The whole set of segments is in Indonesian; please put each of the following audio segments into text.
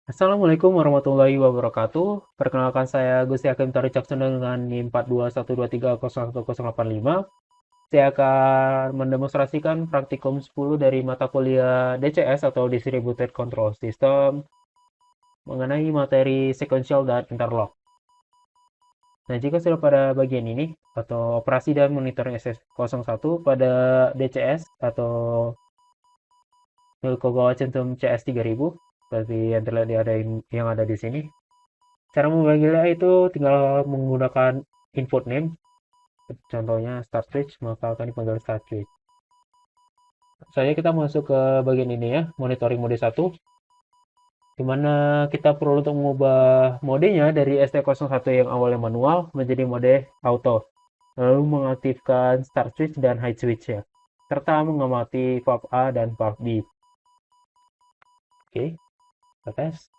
Assalamualaikum warahmatullahi wabarakatuh. Perkenalkan saya Gusti Hakim Tori Caksono dengan NIM 4212301085. Saya akan mendemonstrasikan praktikum 10 dari mata kuliah DCS atau Distributed Control System mengenai materi sequential dan interlock. Nah, jika sudah pada bagian ini atau operasi dan monitoring SS01 pada DCS atau Milkogawa Centum CS3000, seperti yang terlihat yang ada di sini. Cara memanggilnya itu tinggal menggunakan input name, contohnya start switch, maka akan dipanggil start switch. Saya kita masuk ke bagian ini ya, monitoring mode 1, di mana kita perlu untuk mengubah modenya dari ST01 yang awalnya manual menjadi mode auto, lalu mengaktifkan start switch dan hide switch ya, serta mengamati valve A dan valve B. Oke, kita tes.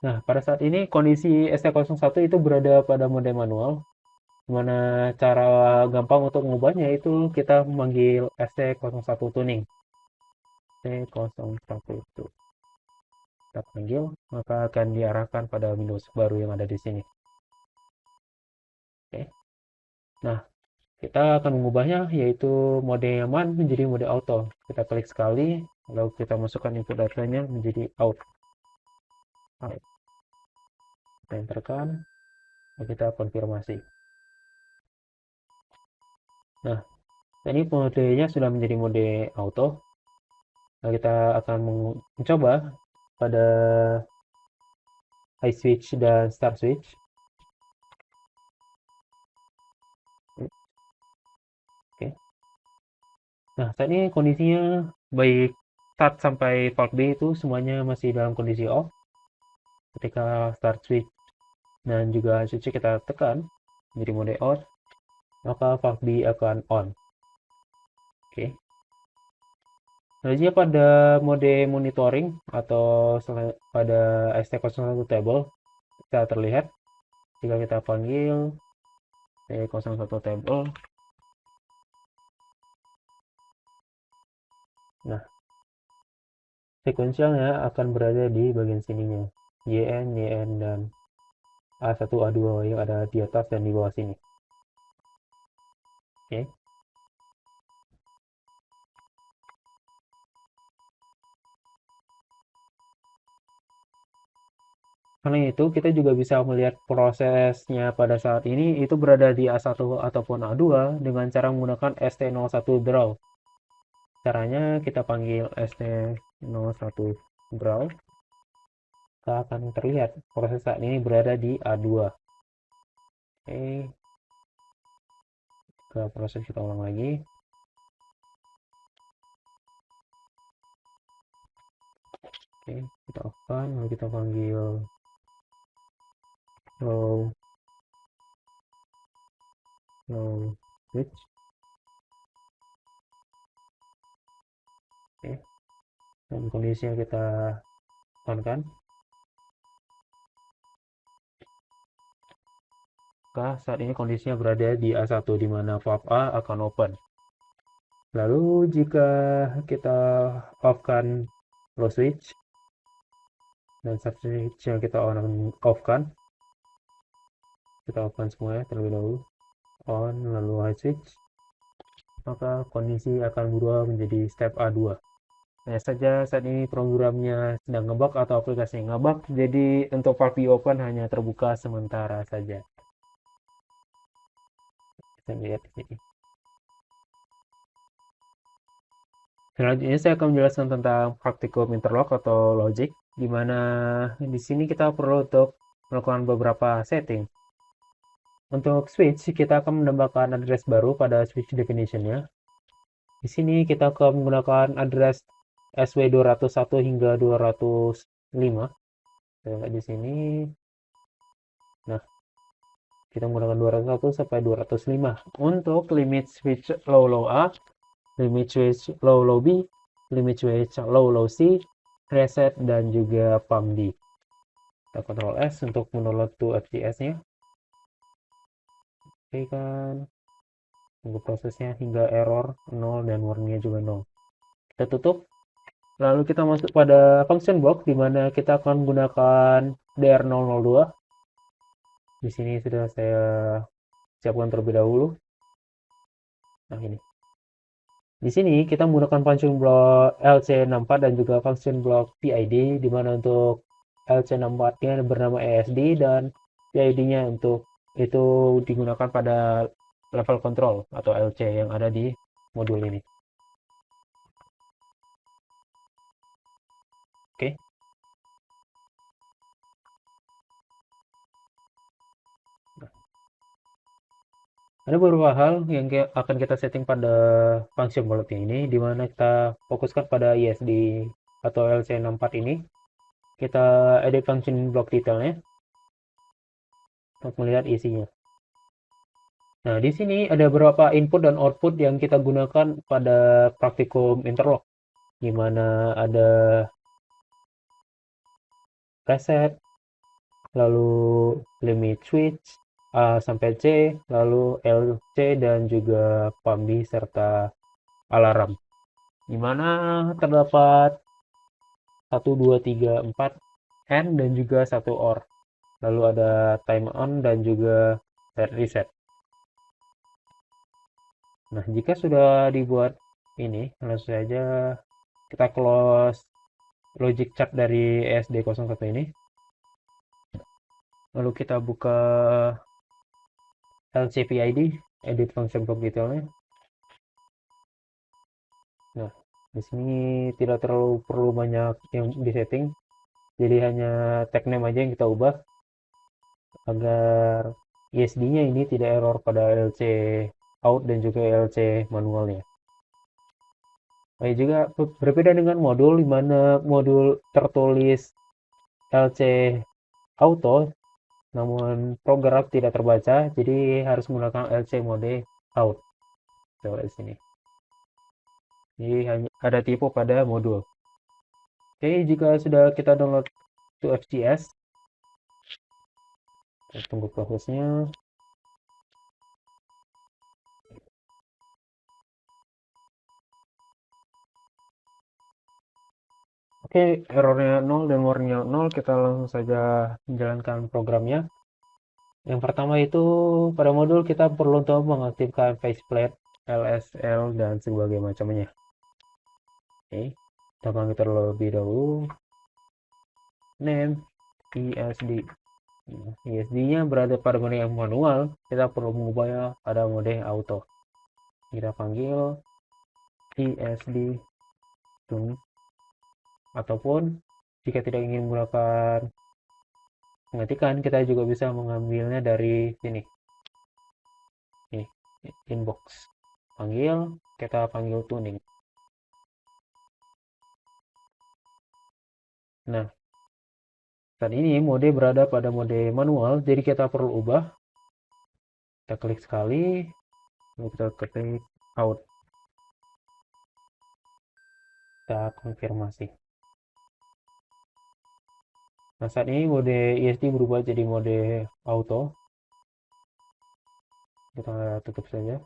Nah, pada saat ini kondisi ST01 itu berada pada mode manual. Mana cara gampang untuk mengubahnya itu kita memanggil ST01 tuning. ST01 itu kita panggil, maka akan diarahkan pada Windows baru yang ada di sini. Oke. Nah, kita akan mengubahnya yaitu mode nyaman menjadi mode auto. Kita klik sekali, lalu kita masukkan input datanya menjadi out. Out. Kita enterkan, lalu kita konfirmasi. Nah, ini modenya sudah menjadi mode auto. Nah, kita akan mencoba pada high switch dan start switch. Oke. Nah, saat ini kondisinya baik start sampai valve B itu semuanya masih dalam kondisi off. Ketika start switch dan juga switch kita tekan menjadi mode on, maka valve B akan on. Oke. Selanjutnya pada mode monitoring atau pada ST01 table bisa terlihat jika kita panggil ST01 table. Nah, sekuensialnya akan berada di bagian sininya. YN, YN, dan A1, A2 yang ada di atas dan di bawah sini. Oke. Karena itu, kita juga bisa melihat prosesnya pada saat ini itu berada di A1 ataupun A2 dengan cara menggunakan ST01 draw. Caranya kita panggil ST01 draw, kita akan terlihat proses saat ini berada di A2. Oke, ke proses kita ulang lagi. Oke, kita off-kan, lalu kita panggil low switch. Oke, dan kondisinya kita on kan. Maka saat ini kondisinya berada di A1 di mana valve A akan open. Lalu jika kita off-kan low switch dan start switch yang kita off-kan, kita off-kan semuanya terlebih dahulu, on lalu high switch, maka kondisi akan berubah menjadi step A2. Hanya saja saat ini programnya sedang ngebug atau aplikasinya ngebug, jadi untuk valve open hanya terbuka sementara saja. Kita lihat di sini. Selanjutnya saya akan menjelaskan tentang praktikum interlock atau logic, di mana di sini kita perlu untuk melakukan beberapa setting. Untuk switch, kita akan menambahkan address baru pada switch definition-nya. Di sini kita akan menggunakan address SW201 hingga 205. Saya lihat di sini. Nah, kita menggunakan 201 sampai 205. Untuk limit switch low low A, limit switch low low B, limit switch low low C, reset, dan juga pump D. Kita Ctrl S untuk mendownload to FTS-nya. Oke kan, tunggu prosesnya hingga error 0 dan warningnya juga 0. Kita tutup, Lalu kita masuk pada function block di mana kita akan menggunakan DR002. Di sini sudah saya siapkan terlebih dahulu. Nah, ini. Di sini kita menggunakan function block LC64 dan juga function block PID, di mana untuk LC64-nya bernama ESD dan PID-nya untuk itu digunakan pada level control atau LC yang ada di modul ini. Oke. Ada beberapa hal yang akan kita setting pada function block ini, di mana kita fokuskan pada ESD atau LC64 ini. Kita edit function block detailnya untuk melihat isinya. Nah, di sini ada beberapa input dan output yang kita gunakan pada praktikum interlock, di mana ada preset, lalu limit switch, A sampai C, lalu LC dan juga PAMBI serta alarm. Di mana terdapat 1, 2, 3, 4 AND dan juga 1 OR. Lalu ada time on dan juga set reset. Nah, jika sudah dibuat ini, langsung saja kita close logic chart dari ESD01 ini. Lalu kita buka LCPID, edit function block detailnya. Nah, di sini tidak terlalu perlu banyak yang disetting, jadi hanya tag name aja yang kita ubah agar ESD-nya ini tidak error pada LC out dan juga LC manualnya. Baik, juga berbeda dengan modul di mana modul tertulis LC auto namun program tidak terbaca, jadi harus menggunakan LC mode out. Coba di sini. Jadi hanya ada tipe pada modul. Oke, jika sudah kita download to FCS, kita tunggu prosesnya. Oke, errornya 0 dan warningnya 0, kita langsung saja menjalankan programnya. Yang pertama itu pada modul kita perlu untuk mengaktifkan faceplate, LSL, dan sebagainya macamnya. Oke, kita panggil terlebih dahulu name ESD. ESD-nya berada pada mode yang manual, kita perlu mengubahnya pada mode auto. Kita panggil ESD tune, ataupun jika tidak ingin menggunakan pengetikan, kita juga bisa mengambilnya dari sini. Nih, inbox. Kita panggil tuning. Nah, saat ini mode berada pada mode manual, jadi kita perlu ubah. Kita klik sekali, lalu kita klik out. Kita konfirmasi. Nah, saat ini mode ESD berubah jadi mode auto. Kita tutup saja.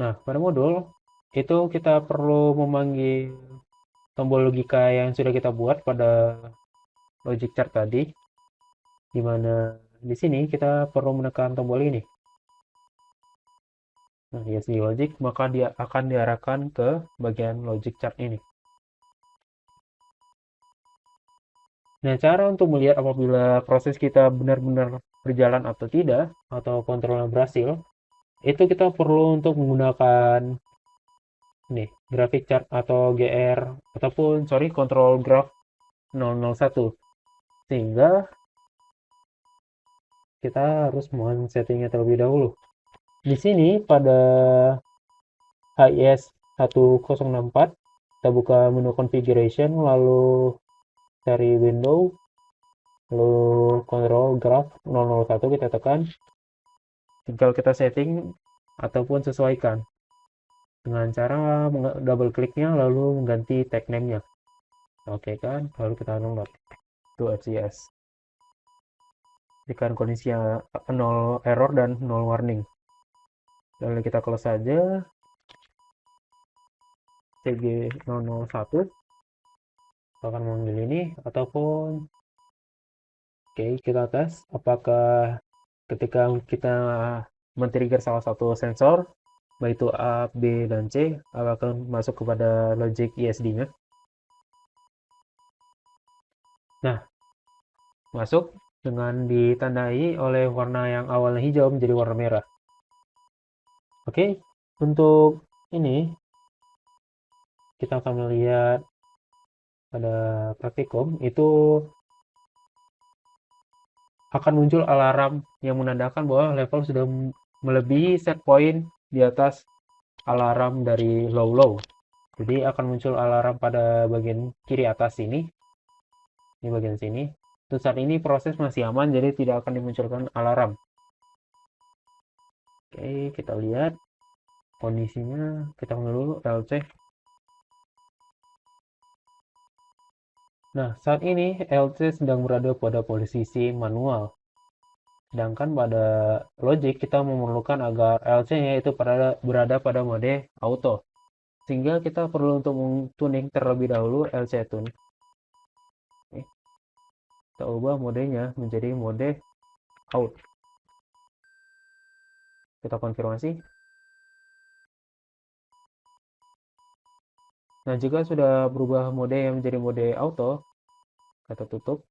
Nah, pada modul itu kita perlu memanggil tombol logika yang sudah kita buat pada logic chart tadi, di mana di sini kita perlu menekan tombol ini. Nah, ESD logic, maka dia akan diarahkan ke bagian logic chart ini. Nah, cara untuk melihat apabila proses kita benar-benar berjalan atau tidak, atau kontrolnya berhasil, itu kita perlu untuk menggunakan nih, graphic chart atau GR, ataupun, sorry, control graph 001. Sehingga kita harus men-settingnya terlebih dahulu. Di sini pada HIS 1064, kita buka menu configuration, lalu cari window, lalu control graph 001 kita tekan, tinggal kita setting ataupun sesuaikan dengan cara double kliknya lalu mengganti tag name-nya. Oke kan, lalu kita download to FCS. Jika kondisinya 0 error dan 0 warning, lalu kita close saja. CG001 akan memanggil ini, ataupun oke, kita tes apakah ketika kita men-trigger salah satu sensor, baik itu A, B, dan C, akan masuk kepada logic ESD-nya. Nah, masuk dengan ditandai oleh warna yang awalnya hijau menjadi warna merah. Oke, untuk ini kita akan melihat pada praktikum itu akan muncul alarm yang menandakan bahwa level sudah melebihi set point di atas alarm dari low. Jadi akan muncul alarm pada bagian kiri atas ini bagian sini. Untuk saat ini proses masih aman, jadi tidak akan dimunculkan alarm. Oke, kita lihat kondisinya. Kita dulu LC. Nah, saat ini LC sedang berada pada posisi manual. Sedangkan pada logic kita memerlukan agar LC-nya itu berada pada mode auto. Sehingga kita perlu untuk tuning terlebih dahulu LC tune. Kita ubah modenya menjadi mode out. Kita konfirmasi. Nah, jika sudah berubah mode yang menjadi mode auto, kita tutup.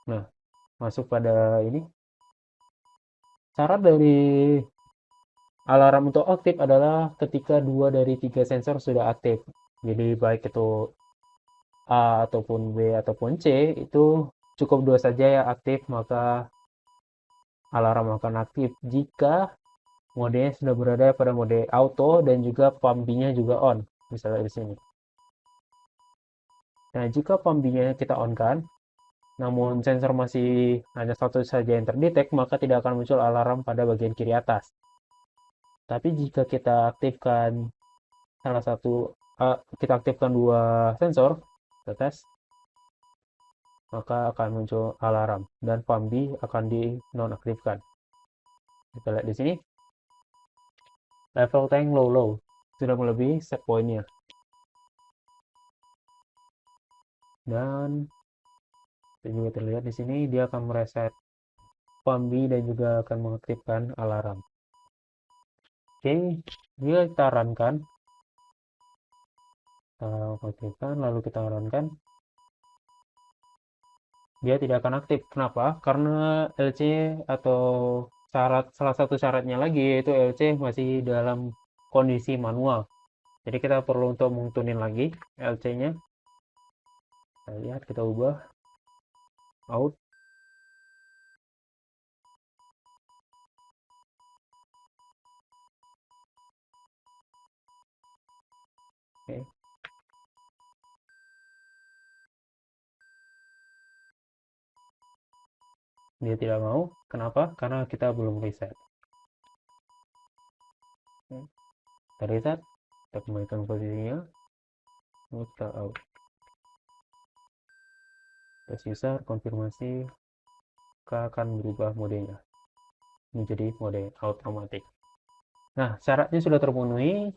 Nah, masuk pada ini. Syarat dari alarm untuk aktif adalah ketika 2 dari 3 sensor sudah aktif. Jadi baik itu A ataupun B ataupun C, itu cukup 2 saja yang aktif, maka alarm akan aktif. Jika modenya sudah berada pada mode auto dan juga pump-nya juga on, misalnya di sini. Nah, jika pump-nya kita on kan, namun sensor masih hanya satu saja yang terdetek, maka tidak akan muncul alarm pada bagian kiri atas. Tapi jika kita aktifkan kita aktifkan 2 sensor, kita tes, maka akan muncul alarm dan pump B akan dinonaktifkan. Kita lihat di sini. Level tank low sudah melebihi set point-nya. Dan itu juga terlihat di sini dia akan mereset pump B dan juga akan mengaktifkan alarm. Oke, jika kita runkan, aktifkan lalu kita runkan, dia tidak akan aktif. Kenapa? Karena LC atau salah satu syaratnya lagi yaitu LC masih dalam kondisi manual. Jadi kita perlu untuk mengtunin lagi LC-nya. Kita lihat, kita ubah out. Oke. Dia tidak mau. Kenapa? Karena kita belum reset. Kita reset, kita kembalikan posisinya, kita out. Tes user, konfirmasi, akan berubah modenya menjadi mode otomatis. Nah, syaratnya sudah terpenuhi,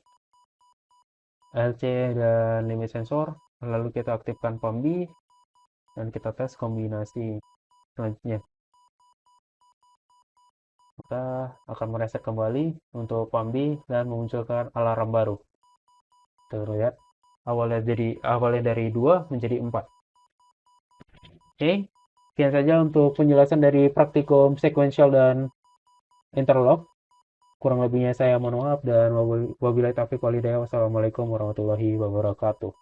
LC dan limit sensor, lalu kita aktifkan pump B, dan kita tes kombinasi selanjutnya. Kita akan mereset kembali untuk pump B dan memunculkan alarm baru. Terlihat awalnya dari 2 menjadi 4. Oke, sekian saja untuk penjelasan dari praktikum sequential dan interlock. Kurang lebihnya saya mohon maaf dan wabillahi taufiq walhidayah. Wassalamualaikum warahmatullahi wabarakatuh.